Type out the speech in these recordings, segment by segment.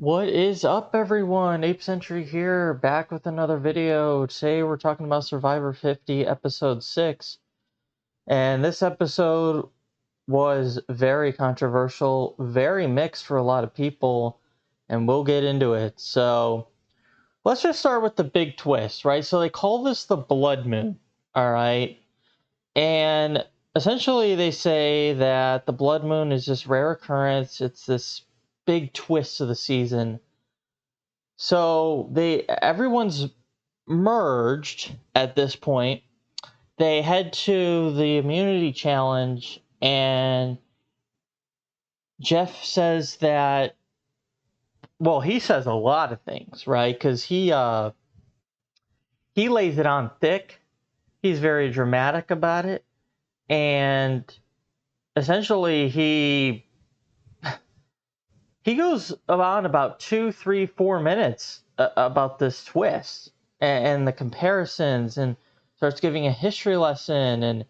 What is up, everyone? Ape Century here, back with another video. Today we're talking about Survivor 50, Episode 6. And this episode was very controversial, very mixed for a lot of people, and we'll get into it. So, let's just start with the big twist, right? So they call this the Blood Moon, alright? And essentially they say that the Blood Moon is this rare occurrence, it's this big twist of the season. So everyone's merged at this point. They head to the immunity challenge, and Jeff says that, well, he says a lot of things, right? Because he lays it on thick. He's very dramatic about it, and essentially he goes on about 2, 3, 4 minutes about this twist and the comparisons, and starts giving a history lesson, and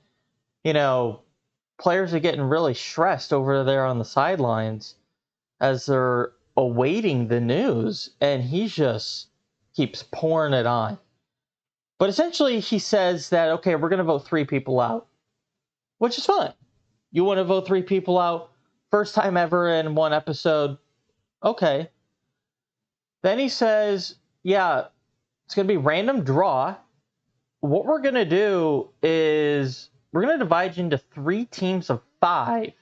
players are getting really stressed over there on the sidelines as they're awaiting the news, and he just keeps pouring it on. But essentially he says that, okay, we're going to vote 3 people out, which is fine. You want to vote 3 people out, first time ever in one episode, okay. Then he says, yeah, it's going to be random draw. What we're going to do is we're going to divide you into 3 teams of 5.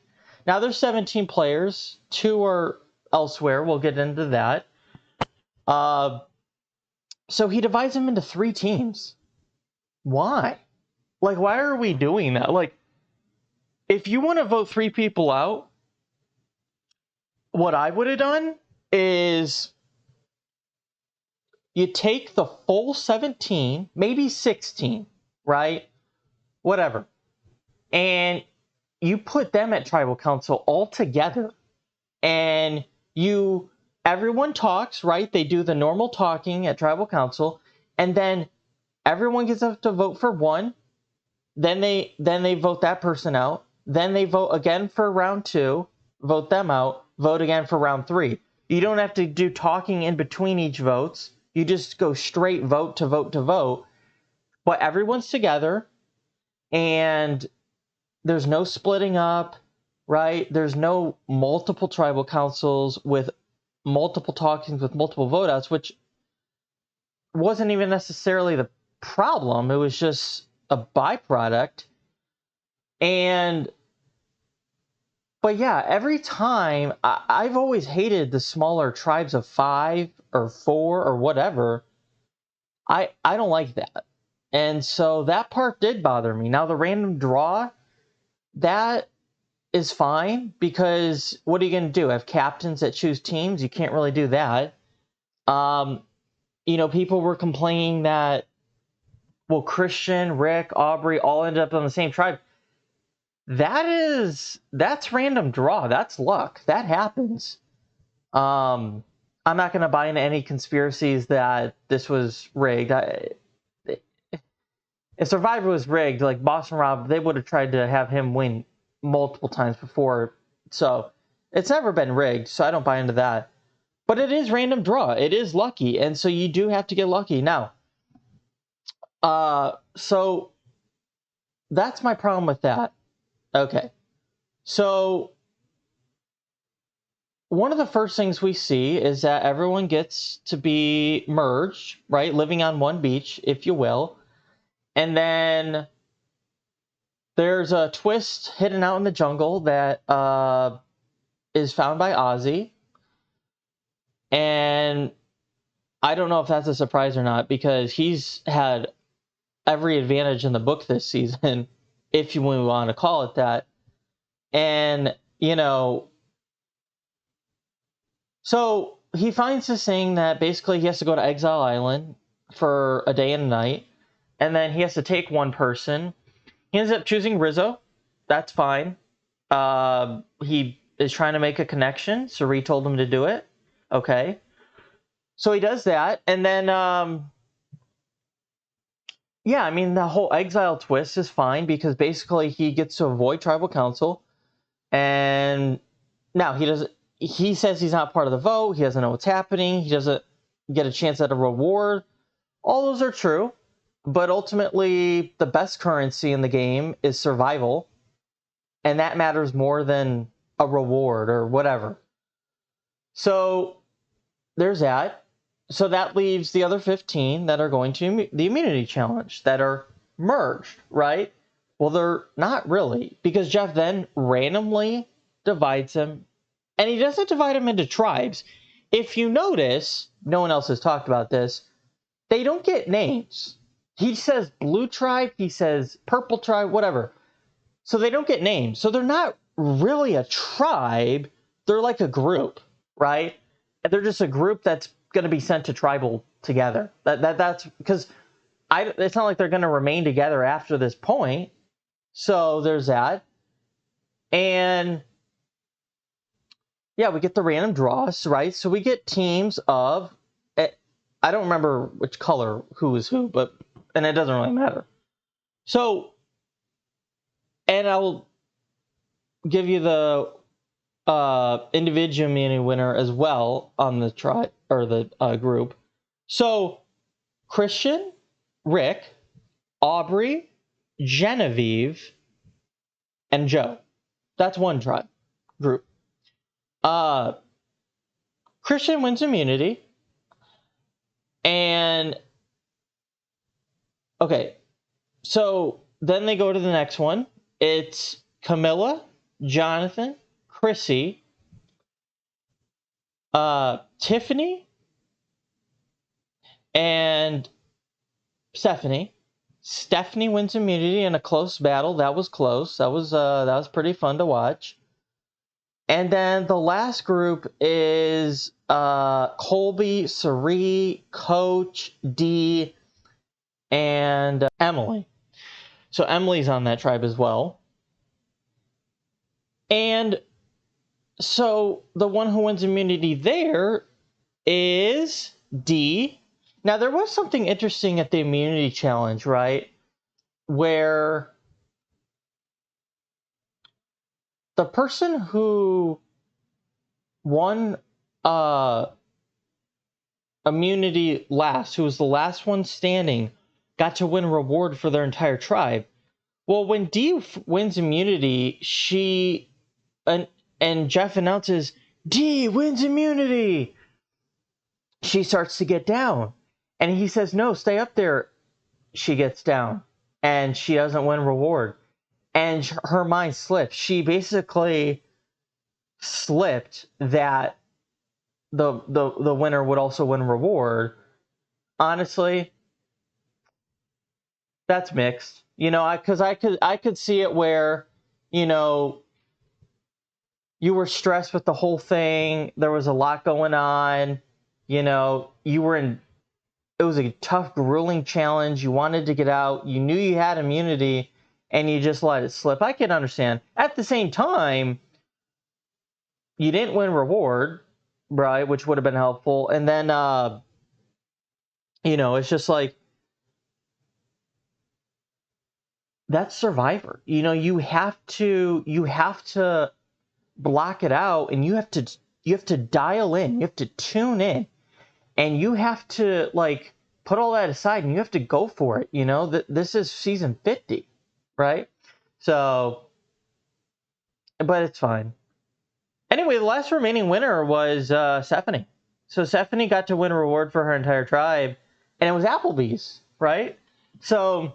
Now, there's 17 players. 2 are elsewhere. We'll get into that. So he divides them into 3 teams. Why? Like, why are we doing that? Like, if you want to vote 3 people out, what I would have done is you take the full 17, maybe 16, right? Whatever. And you put them at tribal council all together. And everyone talks, right? They do the normal talking at tribal council. And then everyone gets up to vote for one. Then they vote that person out. Then they vote again for round 2, vote them out, vote again for round 3. You don't have to do talking in between each votes. You just go straight vote to vote to vote. But everyone's together, and there's no splitting up, right? There's no multiple tribal councils with multiple talkings with multiple vote outs, which wasn't even necessarily the problem. It was just a byproduct. But yeah, every time, I've always hated the smaller tribes of 5 or 4 or whatever. I don't like that. And so that part did bother me. Now, the random draw, that is fine, because what are you going to do? Have captains that choose teams? You can't really do that. People were complaining that, well, Christian, Rick, Aubrey all ended up on the same tribe. That's random draw. That's luck. That happens. I'm not going to buy into any conspiracies that this was rigged. If Survivor was rigged, like Boston Rob, they would have tried to have him win multiple times before. So it's never been rigged, so I don't buy into that. But it is random draw. It is lucky, and so you do have to get lucky. Now, so that's my problem with that. Okay. So one of the first things we see is that everyone gets to be merged, right? Living on one beach, if you will. And then there's a twist hidden out in the jungle that is found by Ozzy. And I don't know if that's a surprise or not, because he's had every advantage in the book this season, if you want to call it that. And, so he finds this thing that basically he has to go to Exile Island for a day and a night, and then he has to take one person. He ends up choosing Rizzo. That's fine. He is trying to make a connection. Suri told him to do it. Okay. So he does that, and then, yeah, I mean, the whole exile twist is fine, because basically he gets to avoid tribal council, and now he doesn't. he says he's not part of the vote. He doesn't know what's happening. He doesn't get a chance at a reward. All those are true, but ultimately the best currency in the game is survival, and that matters more than a reward or whatever. So there's that. So that leaves the other 15 that are going to the immunity challenge that are merged, right? Well, they're not really, because Jeff then randomly divides them, and he doesn't divide them into tribes. If you notice, no one else has talked about this, they don't get names. He says blue tribe, he says purple tribe, whatever. So they don't get names. So they're not really a tribe. They're like a group, right? They're just a group that's going to be sent to tribal together. That's because it's not like they're going to remain together after this point. So there's that. And yeah, we get the random draws, right? So we get teams of, I don't remember which color who is who, and it doesn't really matter. So, and I'll give you the individual immunity winner as well on the tribe or the group. So Christian, Rick, Aubrey, Genevieve, and Joe. That's one tribe group. Christian wins immunity. And okay, so then they go to the next one. It's Camilla, Jonathan, Chrissy, Tiffany, and Stephanie. Stephanie wins immunity in a close battle. That was close. That was pretty fun to watch. And then the last group is Colby, Sari, Coach, Dee, and Emily. So Emily's on that tribe as well. And so the one who wins immunity there is Dee. Now, there was something interesting at the immunity challenge, right? Where the person who won immunity last, who was the last one standing, got to win a reward for their entire tribe. Well, when Dee wins immunity, she and Jeff announces, Dee wins immunity. She starts to get down. And he says, no, stay up there. She gets down. And she doesn't win reward. And her mind slips. She basically slipped that the winner would also win reward. Honestly, that's mixed. You know, because I could see it where, you know, you were stressed with the whole thing. There was a lot going on. You know, it was a tough, grueling challenge. You wanted to get out. You knew you had immunity, and you just let it slip. I can understand. At the same time, you didn't win reward, right, which would have been helpful. And then, you know, it's just like, that's Survivor. You know, you have to block it out, and you have to dial in. You have to tune in. And you have to, like, put all that aside, and you have to go for it. You know, this is season 50, right? So, but it's fine. Anyway, the last remaining winner was Stephanie. So Stephanie got to win a reward for her entire tribe, and it was Applebee's, right? So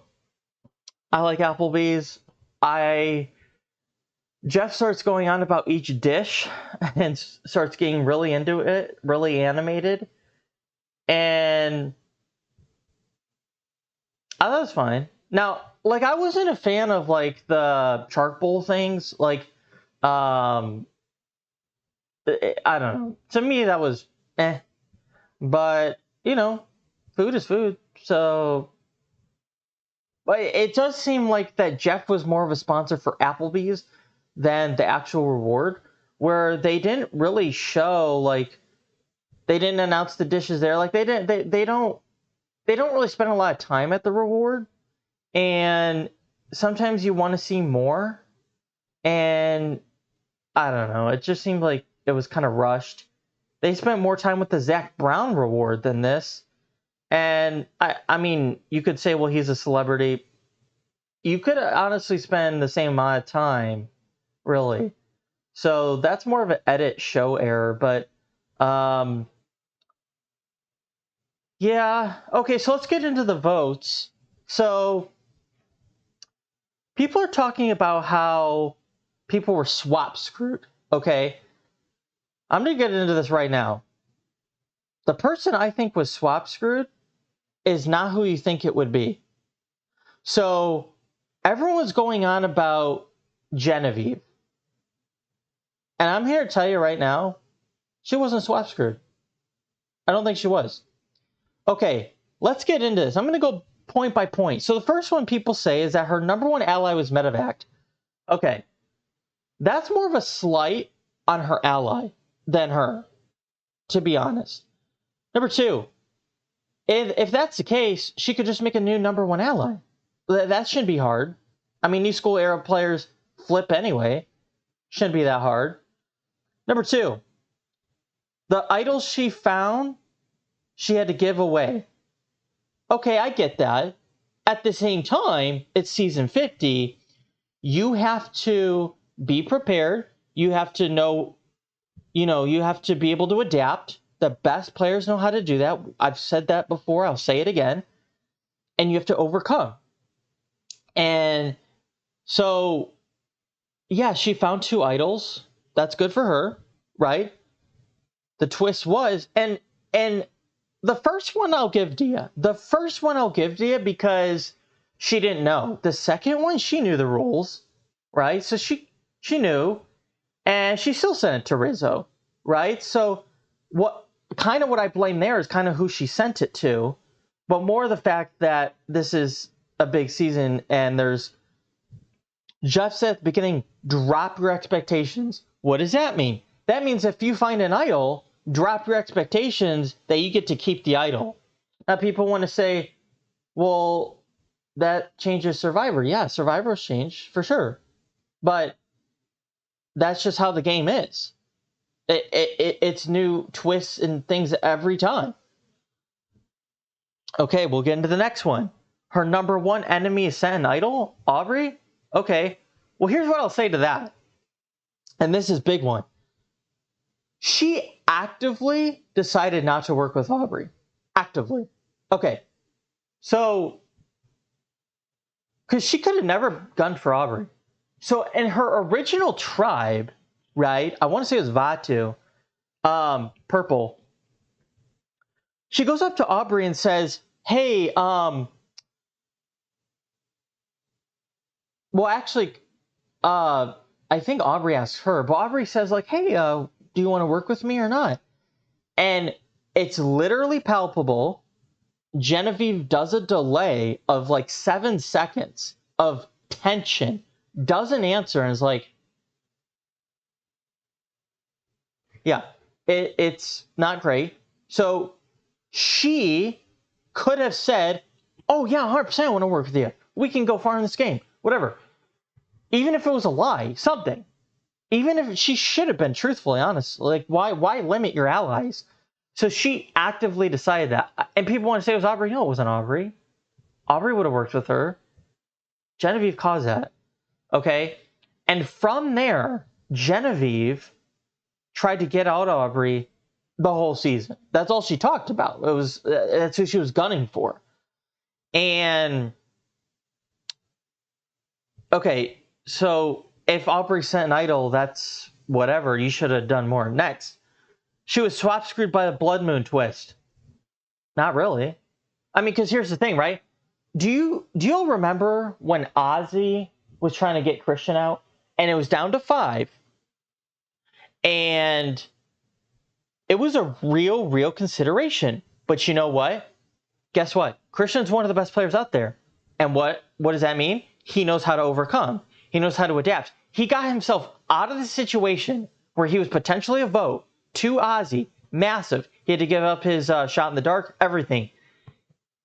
I like Applebee's. Jeff starts going on about each dish and starts getting really into it, really animated. And I thought it was fine. Now, like, I wasn't a fan of, like, the Shark Bowl things. Like, I don't know. To me, that was eh. But, you know, food is food. So, but it does seem like that Jeff was more of a sponsor for Applebee's than the actual reward, where they didn't really show, like, they didn't announce the dishes there. Like, they don't really spend a lot of time at the reward, and sometimes you want to see more. And I don't know, it just seemed like it was kind of rushed. They spent more time with the Zach Brown reward than this. And I mean, you could say, well, he's a celebrity. You could honestly spend the same amount of time, really. So that's more of an edit show error. But yeah. Okay, so let's get into the votes. So people are talking about how people were swap screwed. Okay. I'm going to get into this right now. The person I think was swap screwed is not who you think it would be. So everyone was going on about Genevieve. And I'm here to tell you right now, she wasn't swap screwed. I don't think she was. Okay, let's get into this. I'm going to go point by point. So the first one people say is that her number one ally was Medevac. Okay, that's more of a slight on her ally than her, to be honest. Number two, if that's the case, she could just make a new number one ally. That shouldn't be hard. I mean, new school era players flip anyway. Shouldn't be that hard. Number two, the idols she found, she had to give away. Okay, I get that. At the same time, it's season 50. You have to be prepared. You have to know, you have to be able to adapt. The best players know how to do that. I've said that before. I'll say it again. And you have to overcome. And so, yeah, she found two idols. That's good for her, right? The twist was, and the first one I'll give to you. The first one I'll give to you because she didn't know. The second one, she knew the rules, right? So she knew, and she still sent it to Rizzo, right? So what I blame there is kind of who she sent it to, but more the fact that this is a big season and there's Jeff said at the beginning, drop your expectations. What does that mean? That means if you find an idol, drop your expectations that you get to keep the idol. Now people want to say, well, that changes Survivor. Yeah, Survivor's changed for sure. But that's just how the game is. It's new twists and things every time. Okay, we'll get into the next one. Her number one enemy is sent an idol? Aubrey? Okay, well, here's what I'll say to that. And this is big one. She actively decided not to work with Aubrey. Actively. Okay, so, because she could have never gunned for Aubrey. So in her original tribe, right, I want to say it was Vatu, Purple, she goes up to Aubrey and says, hey, well, actually, I think Aubrey asks her, but Aubrey says, like, hey, do you want to work with me or not? And it's literally palpable. Genevieve does a delay of like 7 seconds of tension, doesn't answer, and is like, yeah, it's not great. So she could have said, oh, yeah, 100% I want to work with you. We can go far in this game, whatever. Even if it was a lie, something. Even if she should have been truthfully honest. Like, why limit your allies? So she actively decided that. And people want to say it was Aubrey. No, it wasn't Aubrey. Aubrey would have worked with her. Genevieve caused that. Okay? And from there, Genevieve tried to get out Aubrey the whole season. That's all she talked about. That's who she was gunning for. And okay, so if Aubrey sent an idol, that's whatever. You should have done more. Next, she was swap screwed by the Blood Moon twist. Not really. I mean, because here's the thing, right? Do you all remember when Ozzy was trying to get Christian out, and it was down to 5, and it was a real consideration. But you know what? Guess what? Christian's one of the best players out there. And what does that mean? He knows how to overcome. He knows how to adapt. He got himself out of the situation where he was potentially a vote to Ozzy. Massive. He had to give up his shot in the dark, everything.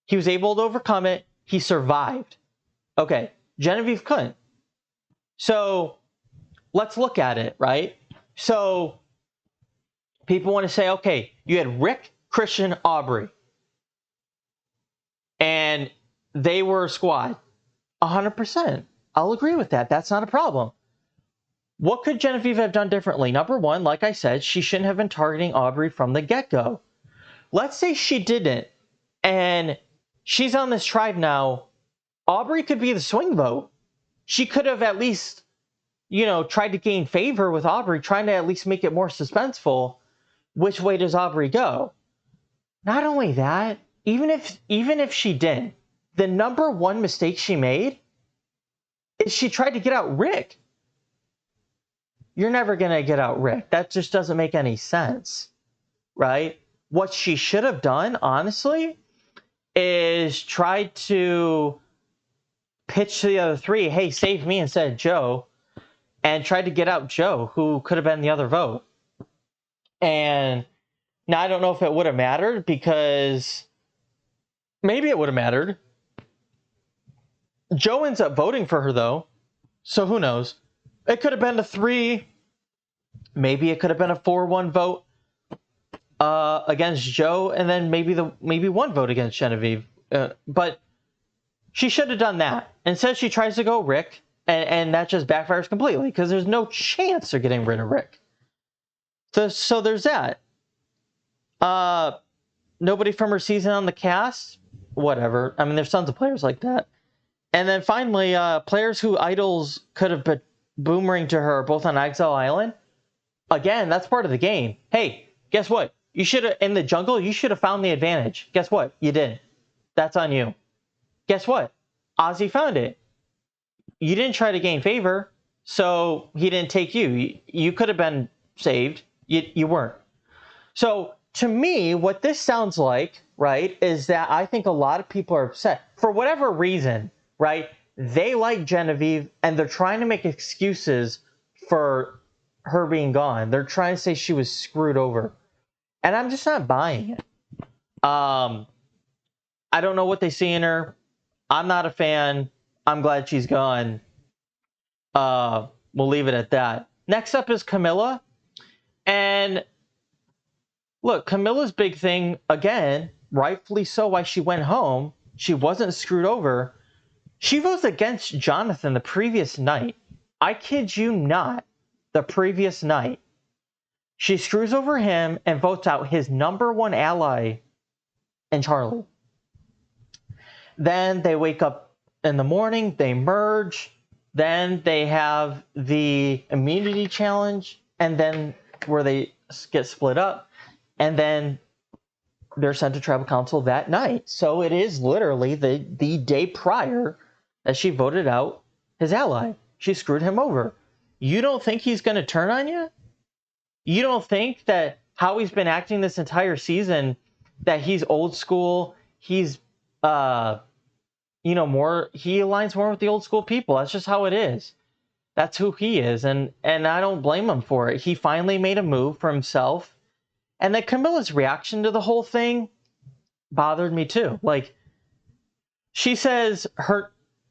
He was able to overcome it. He survived. Okay, Genevieve couldn't. So let's look at it, right? So people want to say, okay, you had Rick, Christian, Aubrey, and they were a squad. 100%. I'll agree with that. That's not a problem. What could Genevieve have done differently? Number one, like I said, she shouldn't have been targeting Aubrey from the get-go. Let's say she didn't, and she's on this tribe now. Aubrey could be the swing vote. She could have at least, tried to gain favor with Aubrey, trying to at least make it more suspenseful. Which way does Aubrey go? Not only that, even if she didn't, the number one mistake she made is she tried to get out Rick. You're never going to get out Rick. That just doesn't make any sense, right? What she should have done, honestly, is try to pitch to the other three, hey, save me instead of Joe, and tried to get out Joe, who could have been the other vote. And now I don't know if it would have mattered, because maybe it would have mattered. Joe ends up voting for her, though, so who knows? It could have been a 3, maybe it could have been a 4-1 vote against Joe, and then maybe 1 vote against Genevieve. But she should have done that. Instead, she tries to go Rick, and that just backfires completely, because there's no chance they're getting rid of Rick. So there's that. Nobody from her season on the cast? Whatever. I mean, there's tons of players like that. And then finally, players who idols could have been boomerang to her, both on Exile Island. Again, that's part of the game. Hey, guess what? You should have, in the jungle, you should have found the advantage. Guess what? You didn't. That's on you. Guess what? Ozzy found it. You didn't try to gain favor, so he didn't take you. You could have been saved. You weren't. So, to me, what this sounds like, right, is that I think a lot of people are upset. For whatever reason, right, they like Genevieve, and they're trying to make excuses for her being gone. They're trying to say she was screwed over. And I'm just not buying it. I don't know what they see in her. I'm not a fan. I'm glad she's gone. We'll leave it at that. Next up is Camilla. And look, Camilla's big thing, again, rightfully so, why she went home. She wasn't screwed over. She votes against Jonathan the previous night. I kid you not, the previous night. She screws over him and votes out his number one ally in Charlie. Then they wake up in the morning, they merge, then they have the immunity challenge, and then where they get split up, and then they're sent to tribal council that night. So it is literally the day prior that she voted out his ally. She screwed him over. You don't think he's going to turn on you? You don't think that how he's been acting this entire season, that he's old school, he's, he aligns more with the old school people. That's just how it is. That's who he is, and I don't blame him for it. He finally made a move for himself, and then Camilla's reaction to the whole thing bothered me too. Like, she says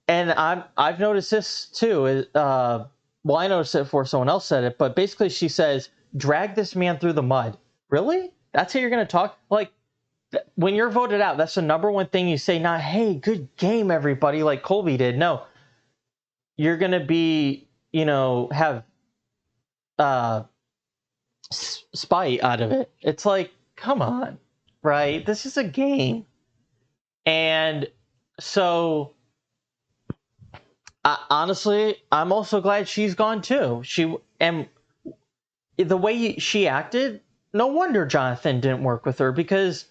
and I've noticed this too. I noticed it before someone else said it, but basically she says, drag this man through the mud. Really? That's how you're going to talk? Like, when you're voted out, that's the number one thing you say, not, hey, good game, everybody, like Colby did. No. You're going to be, have spite out of it. It's like, come on, right? This is a game. And so, honestly, I'm also glad she's gone too. And the way she acted, no wonder Jonathan didn't work with her, because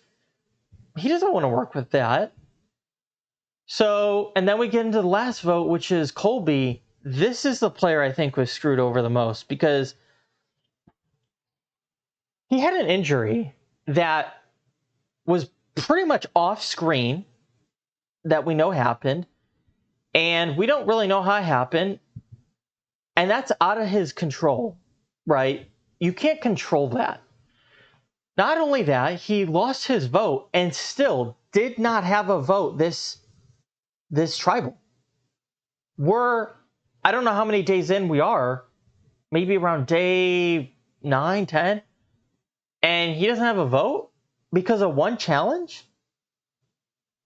he doesn't want to work with that. So, and then we get into the last vote, which is Colby. This is the player I think was screwed over the most, because he had an injury that was pretty much off screen, that we know happened, and we don't really know how it happened, and that's out of his control, right? You can't control that. Not only that, he lost his vote and still did not have a vote this tribal. I don't know how many days in we are, maybe around day 9, 10. and he doesn't have a vote because of one challenge.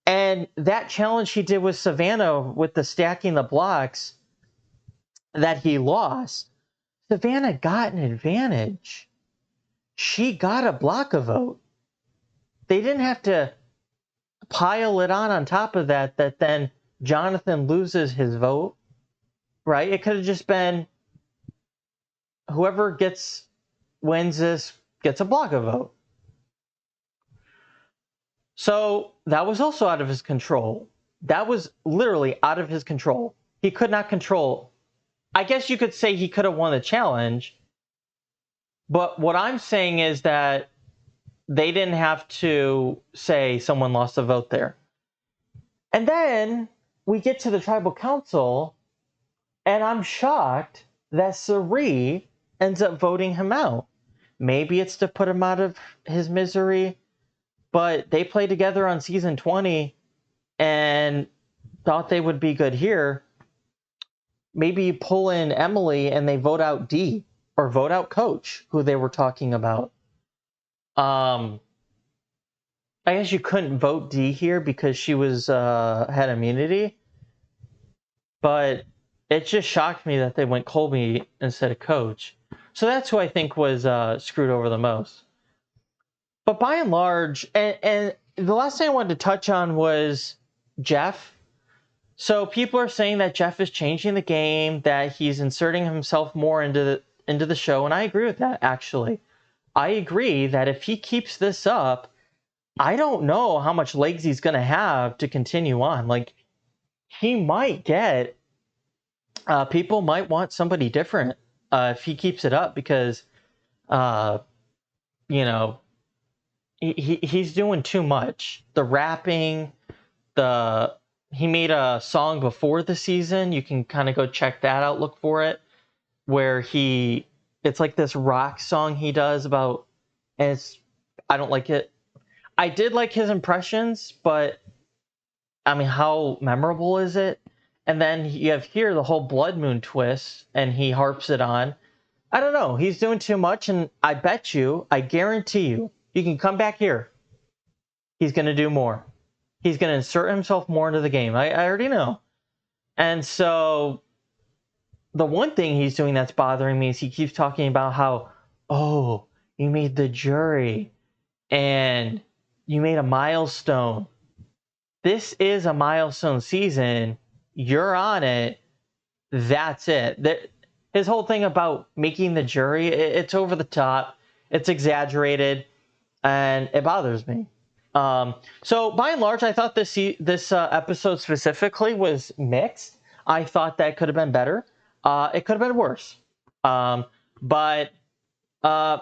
And that challenge he did with Savannah with the stacking the blocks that he lost, Savannah got an advantage. She got a block a vote. They didn't have to pile it on top of that then Jonathan loses his vote, right? It could have just been whoever wins this gets a block a vote. So that was also out of his control. That was literally out of his control. He could not control. I guess you could say he could have won the challenge, but what I'm saying is that they didn't have to say someone lost a vote there. And then we get to the tribal council, and I'm shocked that Sari ends up voting him out. Maybe it's to put him out of his misery, but they played together on season 20 and thought they would be good here. Maybe you pull in Emily and they vote out D or vote out Coach, who they were talking about. I guess you couldn't vote D here because she was had immunity, but it just shocked me that they went Colby instead of Coach. So that's who I think was screwed over the most. But by and large, and the last thing I wanted to touch on was Jeff. So people are saying that Jeff is changing the game, that he's inserting himself more into the show, and I agree with that, actually. I agree that if he keeps this up, I don't know how much legs he's going to have to continue on. Like, he might get, people might want somebody different if he keeps it up because, you know, he's doing too much. The rapping, he made a song before the season. You can kind of go check that out, look for it, where it's like this rock song he does about, and I don't like it. I did like his impressions, but I mean, how memorable is it? And then you have here the whole Blood Moon twist, and he harps it on. I don't know. He's doing too much, and I guarantee you, you can come back here. He's going to do more. He's going to insert himself more into the game. I already know. And so the one thing he's doing that's bothering me is he keeps talking about how, oh, you made the jury and you made a milestone. This is a milestone season. You're on it. That's it. His whole thing about making the jury, it's over the top. It's exaggerated. And it bothers me. So by and large, I thought this episode specifically was mixed. I thought that could have been better. It could have been worse. But yeah,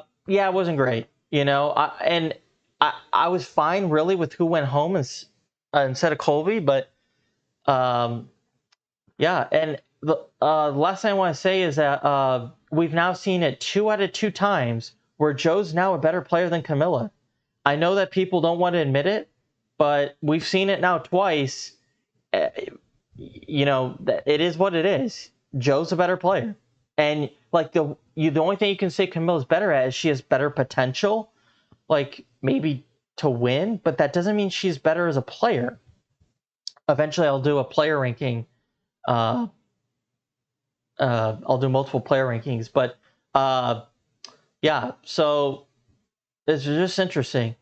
it wasn't great. You know, I was fine really with who went home instead of Colby. But yeah, and the last thing I want to say is that we've now seen it 2 out of 2 times where Joe's now a better player than Camilla. I know that people don't want to admit it, but we've seen it now twice. You know, it is what it is. Joe's a better player. And like the only thing you can say Camilla's better at is she has better potential, like maybe to win, but that doesn't mean she's better as a player. Eventually I'll do a player ranking. I'll do multiple player rankings, but yeah, so it's just interesting.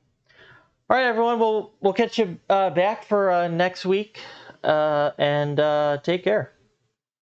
All right, everyone, we'll catch you back for next week, and take care.